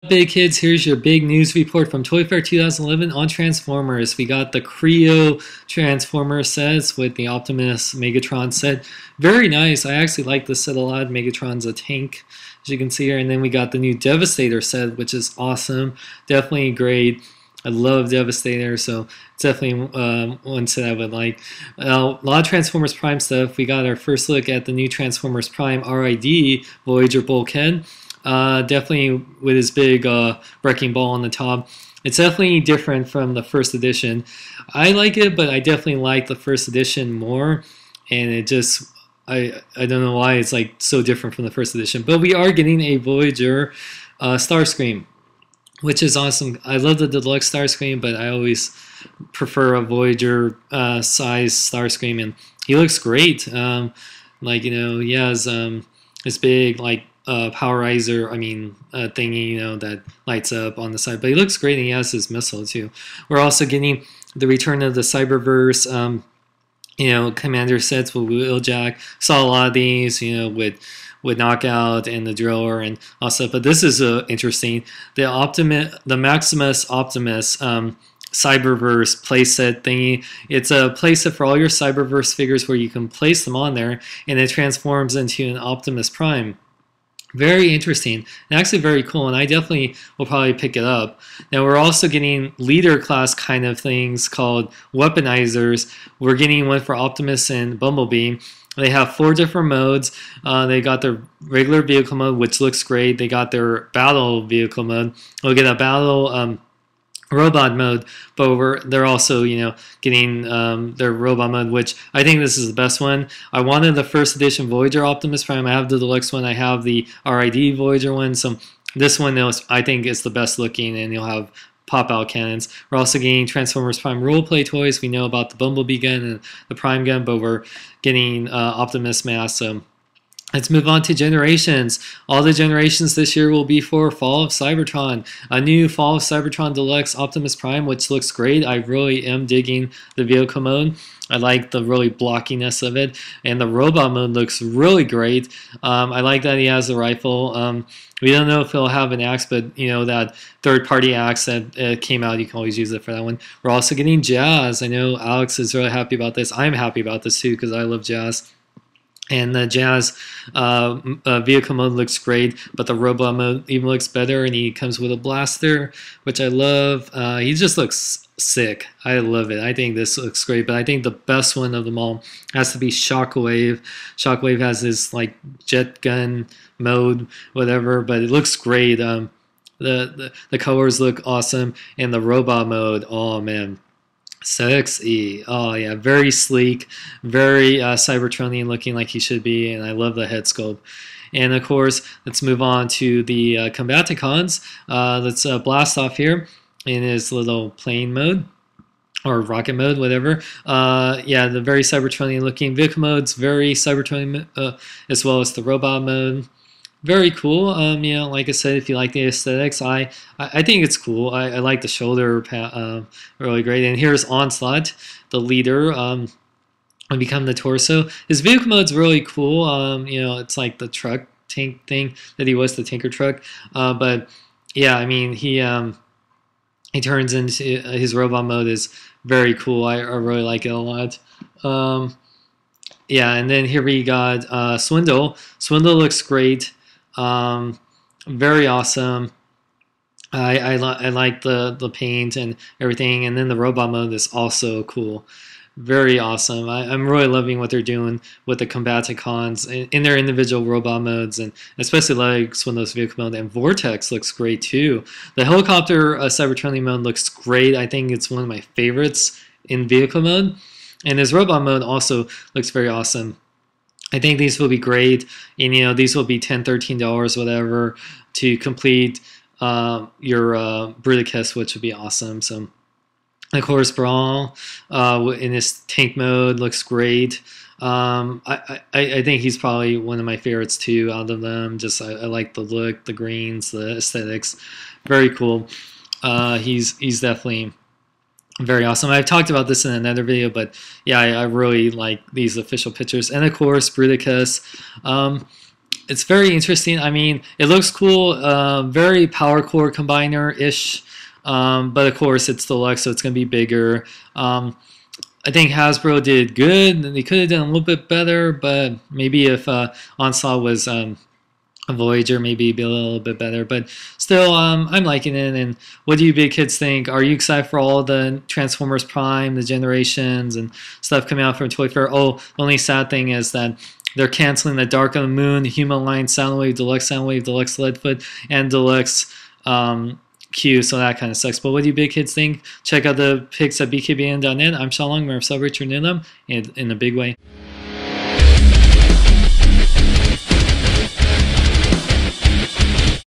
Big kids, here's your big news report from Toy Fair 2011 on Transformers. We got the Kre-O Transformer sets with the Optimus Megatron set. Very nice. I actually like this set a lot. Megatron's a tank, as you can see here. And then we got the new Devastator set, which is awesome. Definitely great. I love Devastator, so it's definitely one set I would like. A lot of Transformers Prime stuff. We got our first look at the new Transformers Prime RID Voyager bulkhead. Definitely with his big wrecking ball on the top. It's definitely different from the first edition. I like it, but I definitely like the first edition more. And it just, I don't know why it's like so different from the first edition. But we are getting a Voyager Starscream, which is awesome. I love the deluxe Starscream, but I always prefer a Voyager size Starscream, and he looks great. Like, you know, he has this big like powerizer, thingy, you know, that lights up on the side. But he looks great, and he has his missile too. We're also getting the return of the Cyberverse, you know, commander sets with Wheeljack. Saw a lot of these, you know, with Knockout and the Driller and all stuff. But this is interesting. The Maximus Optimus Cyberverse playset thingy. It's a playset for all your Cyberverse figures where you can place them on there, and it transforms into an Optimus Prime. Very interesting and actually very cool, and I definitely will probably pick it up. Now we're also getting leader class kind of things called weaponizers. We're getting one for Optimus and Bumblebee. They have 4 different modes. They got their regular vehicle mode, which looks great. They got their battle vehicle mode. We'll get a battle robot mode, but they're also, you know, getting their robot mode, which I think this is the best one. I wanted the first edition Voyager Optimus Prime. I have the deluxe one. I have the RID Voyager one. So this one, I think, is the best looking, and you'll have pop-out cannons. We're also getting Transformers Prime role-play toys. We know about the Bumblebee gun and the Prime gun, but we're getting Optimus mask. So let's move on to generations. All the generations this year will be for Fall of Cybertron. A new Fall of Cybertron Deluxe Optimus Prime, which looks great. I really am digging the vehicle mode. I like the really blockiness of it. And the robot mode looks really great. I like that he has a rifle. We don't know if he'll have an axe, but you know, that third-party axe that came out, you can always use it for that one. We're also getting Jazz. I know Alex is really happy about this. I'm happy about this too, because I love Jazz. And the Jazz vehicle mode looks great, but the robot mode even looks better, and he comes with a blaster, which I love. He just looks sick. I love it. I think this looks great, but I think the best one of them all has to be Shockwave. Shockwave has this like jet gun mode, whatever, but it looks great. The colors look awesome, and the robot mode, oh man, sexy. Oh yeah, very sleek, very Cybertronian looking like he should be, and I love the head sculpt. And of course, let's move on to the Combaticons. Let's blast off here in his little plane mode or rocket mode, whatever. Yeah, the very Cybertronian looking vehicle modes, very Cybertronian, as well as the robot mode. Very cool. You know, like I said, if you like the aesthetics, I think it's cool. I like the shoulder really great. And here's Onslaught, the leader, and become the torso. His vehicle mode's really cool. You know, it's like the truck tank thing that he was, the tanker truck. But yeah, I mean, he turns into his robot mode is very cool. I really like it a lot. Yeah, and then here we got Swindle. Swindle looks great. Very awesome. I like the paint and everything, and then the robot mode is also cool. Very awesome. I'm really loving what they're doing with the Combaticons in their individual robot modes, and especially like Swindle's vehicle mode. And Vortex looks great too. The helicopter Cybertronian mode looks great. I think it's one of my favorites in vehicle mode, and his robot mode also looks very awesome. I think these will be great, and you know, these will be $10, $13, whatever, to complete your Bruticus, which would be awesome. So, of course, Brawl in his tank mode looks great. I think he's probably one of my favorites too out of them. Just I like the look, the greens, the aesthetics, very cool. He's definitely very awesome. I've talked about this in another video, but yeah, I really like these official pictures. And of course, Bruticus. it's very interesting. I mean, it looks cool. Very power core combiner ish. But of course, it's deluxe, so it's going to be bigger. I think Hasbro did good. They could have done a little bit better, but maybe if Onslaught was a Voyager, maybe be a little bit better. But still, I'm liking it. And what do you big kids think? Are you excited for all the Transformers Prime, the Generations, and stuff coming out from Toy Fair? Oh, only sad thing is that they're canceling the Dark of the Moon, Human Line, Soundwave, Deluxe Leadfoot, and Deluxe Q, so that kind of sucks. But what do you big kids think? Check out the pics at bkbn.net. I'm Sean Long, we're Cybertron in a big way.